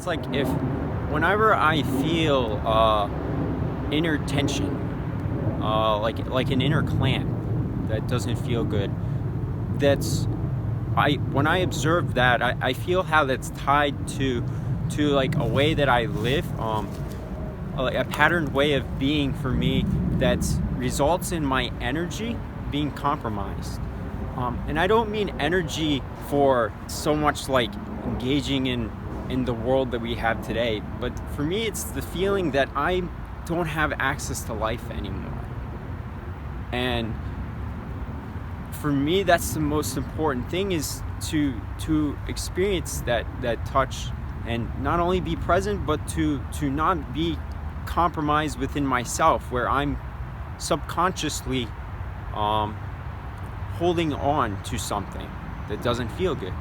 It's like if whenever I feel inner tension, like an inner clamp that doesn't feel good, that's when I observe that, I feel how that's tied to like a way that I live, a patterned way of being for me that results in my energy being compromised. And I don't mean energy for so much like engaging in the world that we have today, but for me it's the feeling that I don't have access to life anymore. And for me, that's the most important thing, is to experience that touch, and not only be present, but to not be compromised within myself, where I'm subconsciously holding on to something that doesn't feel good.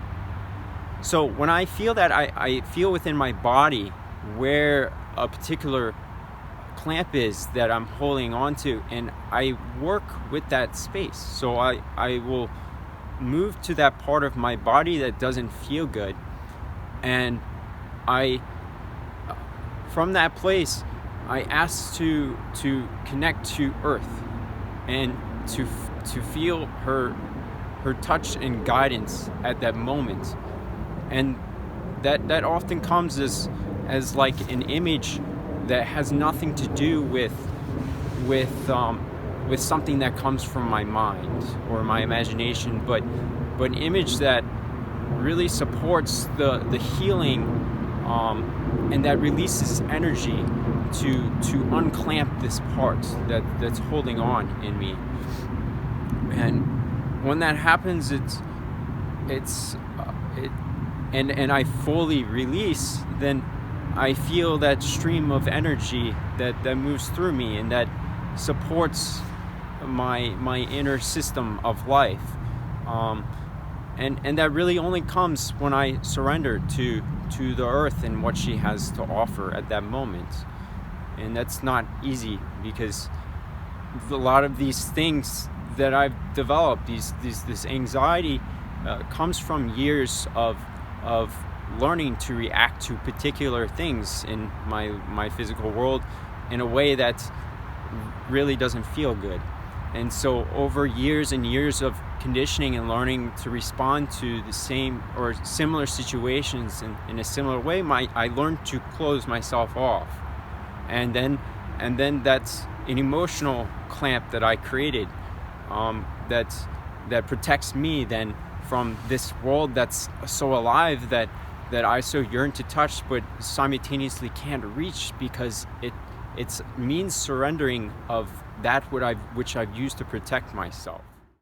So when I feel that, I feel within my body where a particular clamp is that I'm holding on to, and I work with that space. So I will move to that part of my body that doesn't feel good, and from that place I ask to connect to Earth, and to feel her touch and guidance at that moment. And that often comes as like an image that has nothing to do with something that comes from my mind or my imagination, but an image that really supports the healing, and that releases energy to unclamp this part that's holding on in me. And when that happens, and I fully release, then I feel that stream of energy that moves through me, and that supports my inner system of life. And that really only comes when I surrender to the earth and what she has to offer at that moment. And that's not easy, because a lot of these things that I've developed, this anxiety, comes from years of learning to react to particular things in my physical world in a way that really doesn't feel good. And so over years and years of conditioning and learning to respond to the same or similar situations in a similar way, I learned to close myself off. And then that's an emotional clamp that I created, that protects me then from this world that's so alive, that I so yearn to touch, but simultaneously can't reach, because it means surrendering of that which I've used to protect myself.